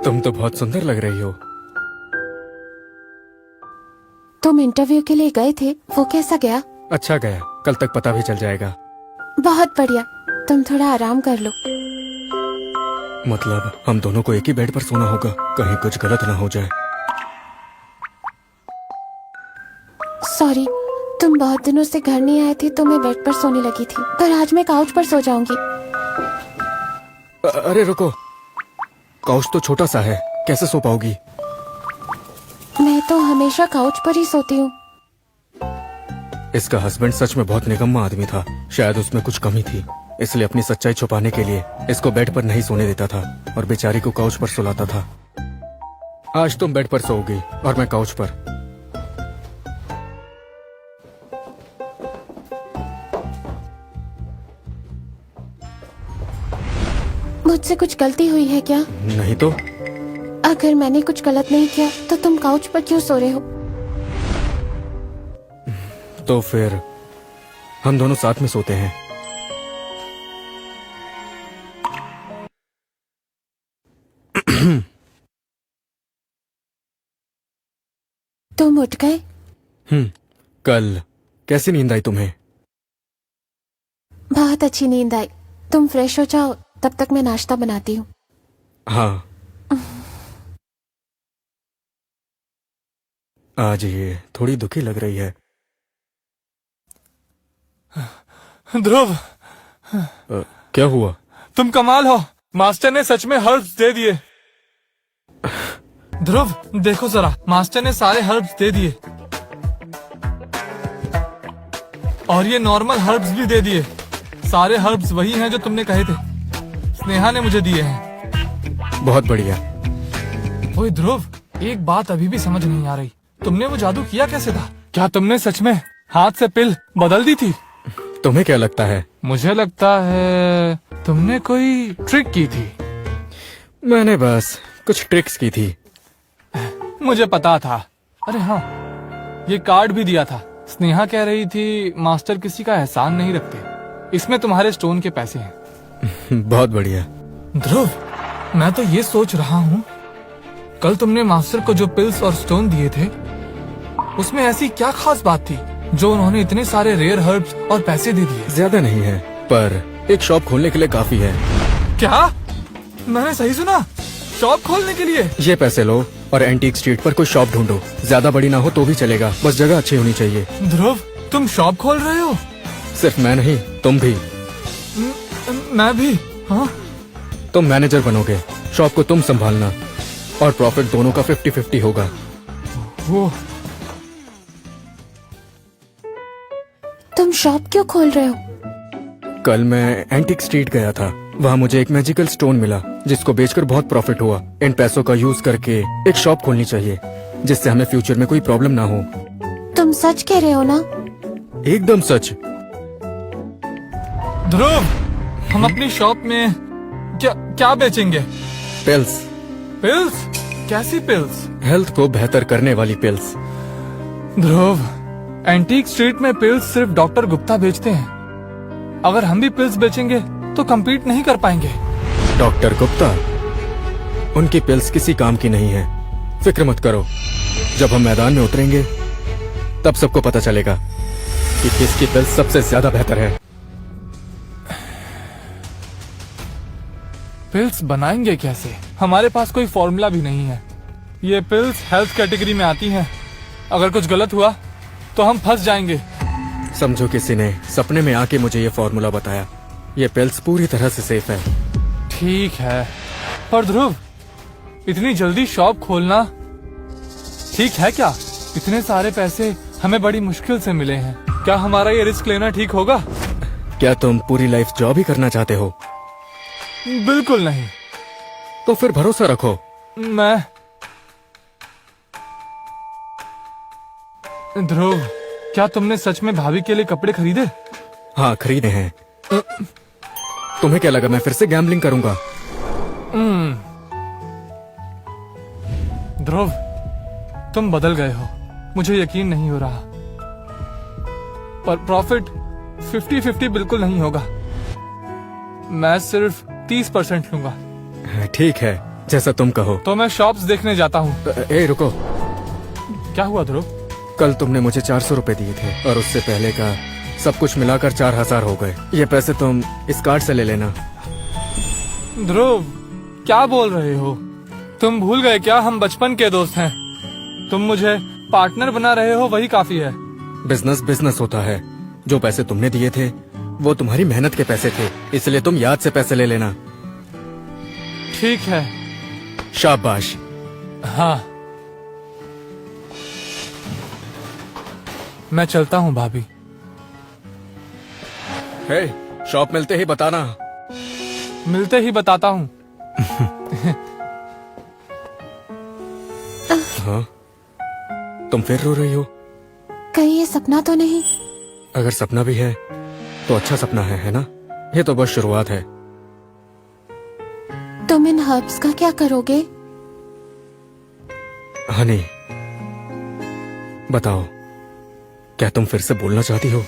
तुम तो बहुत सुंदर लग रही हो। तुम इंटरव्यू के लिए गए थे, वो कैसा गया? अच्छा गया, कल तक पता भी चल जाएगा। बहुत बढ़िया, तुम थोड़ा आराम कर लो। मतलब हम दोनों को एक ही बेड पर सोना होगा, कहीं कुछ गलत ना हो जाए। सॉरी, तुम बहुत दिनों से घर नहीं आए थे तो मैं बेड पर सोने लगी थी, पर आज मैं काउच पर सो जाऊंगी। अरे रुको, काउच तो छोटा सा है, कैसे सो पाओगी? मैं तो हमेशा काउच पर ही सोती हूँ। इसका हस्बैंड सच में बहुत निकम्मा आदमी था, शायद उसमें कुछ कमी थी, इसलिए अपनी सच्चाई छुपाने के लिए इसको बेड पर नहीं सोने देता था और बेचारी को काउच पर सुलाता था। आज तुम बेड पर सोओगी और मैं काउच पर। मुझसे कुछ गलती हुई है क्या? नहीं तो। अगर मैंने कुछ गलत नहीं किया तो तुम काउच पर क्यों सो रहे हो? तो फिर हम दोनों साथ में सोते हैं। तुम उठ गए? कल कैसी नींद आई तुम्हें? बहुत अच्छी नींद आई। तुम फ्रेश हो जाओ, तब तक मैं नाश्ता बनाती हूँ। हाँ, आज ये थोड़ी दुखी लग रही है। ध्रुव, क्या हुआ? तुम कमाल हो, मास्टर ने सच में हर्ब्स दे दिए। ध्रुव देखो जरा, मास्टर ने सारे हर्ब्स दे दिए और ये नॉर्मल हर्ब्स भी दे दिए। सारे हर्ब्स वही हैं जो तुमने कहे थे, स्नेहा ने मुझे दिए हैं। बहुत बढ़िया। ओए ध्रुव, एक बात अभी भी समझ नहीं आ रही, तुमने वो जादू किया कैसे था? क्या तुमने सच में हाथ से पिल बदल दी थी? तुम्हें क्या लगता है? मुझे लगता है तुमने कोई ट्रिक की थी। मैंने बस कुछ ट्रिक्स की थी। मुझे पता था। अरे हाँ, ये कार्ड भी दिया था। स्नेहा कह रही थी मास्टर किसी का एहसान नहीं रखते। इसमें तुम्हारे स्टोन के पैसे हैं। बहुत बढ़िया। ध्रुव, मैं तो ये सोच रहा हूँ, कल तुमने मास्टर को जो पिल्स और स्टोन दिए थे, उसमें ऐसी क्या खास बात थी जो उन्होंने इतने सारे रेयर हर्ब्स और पैसे दे दिए? ज्यादा नहीं है, पर एक शॉप खोलने के लिए काफी है। क्या? मैंने सही सुना? शॉप खोलने के लिए? ये पैसे लो और एंटीक स्ट्रीट पर कोई शॉप ढूंढो, ज्यादा बड़ी ना हो तो भी चलेगा, बस जगह अच्छी होनी चाहिए। ध्रुव, तुम शॉप खोल रहे हो? सिर्फ मैं नहीं, तुम भी। मैं भी? हाँ? तुम मैनेजर बनोगे, शॉप को तुम संभालना और प्रॉफिट दोनों का 50-50 होगा। वो तुम शॉप क्यों खोल रहे हो? कल मैं एंटीक स्ट्रीट गया था, वहाँ मुझे एक मैजिकल स्टोन मिला जिसको बेचकर बहुत प्रॉफिट हुआ। इन पैसों का यूज करके एक शॉप खोलनी चाहिए जिससे हमें फ्यूचर में कोई प्रॉब्लम ना हो। तुम सच कह रहे हो ना? एकदम सच। ध्रुव, हम अपनी शॉप में क्या क्या बेचेंगे? पिल्स। पिल्स? कैसी पिल्स? हेल्थ को बेहतर करने वाली पिल्स। ध्रुव, एंटीक स्ट्रीट में पिल्स सिर्फ डॉक्टर गुप्ता बेचते हैं। अगर हम भी पिल्स बेचेंगे तो कम्पीट नहीं कर पाएंगे। डॉक्टर गुप्ता, उनकी पिल्स किसी काम की नहीं है, फिक्र मत करो। जब हम मैदान में उतरेंगे तब सबको पता चलेगा कि किसकी पिल्स सबसे ज्यादा बेहतर है। पिल्स बनाएंगे कैसे? हमारे पास कोई फॉर्मूला भी नहीं है। ये पिल्स हेल्थ कैटेगरी में आती हैं। अगर कुछ गलत हुआ तो हम फंस जाएंगे। समझो किसी ने सपने में आके मुझे ये फॉर्मूला बताया। ये पिल्स पूरी तरह से सेफ है। ठीक है, पर ध्रुव, इतनी जल्दी शॉप खोलना ठीक है क्या? इतने सारे पैसे हमें बड़ी मुश्किल से मिले हैं। क्या हमारा ये रिस्क लेना ठीक होगा? क्या तुम पूरी लाइफ जॉब ही करना चाहते हो? बिल्कुल नहीं। तो फिर भरोसा रखो। ध्रुव, क्या तुमने सच में भाभी के लिए कपड़े खरीदे? हाँ, खरीदे हैं। तुम्हें क्या लगा मैं फिर से गैम्बलिंग करूंगा? ध्रुव, तुम बदल गए हो, मुझे यकीन नहीं हो रहा। पर प्रॉफिट 50-50 बिल्कुल नहीं होगा। मैं सिर्फ 30% लूंगा। ठीक है, जैसा तुम कहो। तो मैं शॉप्स देखने जाता हूँ। ए रुको, क्या हुआ ध्रुव? कल तुमने मुझे 400 रुपए दिए थे और उससे पहले का सब कुछ मिलाकर 4000 हो गए। ये पैसे तुम इस कार्ड से ले लेना। ध्रुव, क्या बोल रहे हो? तुम भूल गए क्या हम बचपन के दोस्त हैं? तुम मुझे पार्टनर बना रहे हो, वही काफी है। बिजनेस बिजनेस होता है। जो पैसे तुमने दिए थे वो तुम्हारी मेहनत के पैसे थे, इसलिए तुम याद से पैसे ले लेना। ठीक है। शाबाश। हाँ, मैं चलता हूँ भाभी। हे, शॉप मिलते ही बताना। मिलते ही बताता हूँ। हाँ, तुम फिर रो रही हो? कहीं ये सपना तो नहीं? अगर सपना भी है तो अच्छा सपना है ना? ये तो बस शुरुआत है। तुम इन हर्ब्स का क्या करोगे? हनी, बताओ, क्या तुम फिर से बोलना चाहती हो?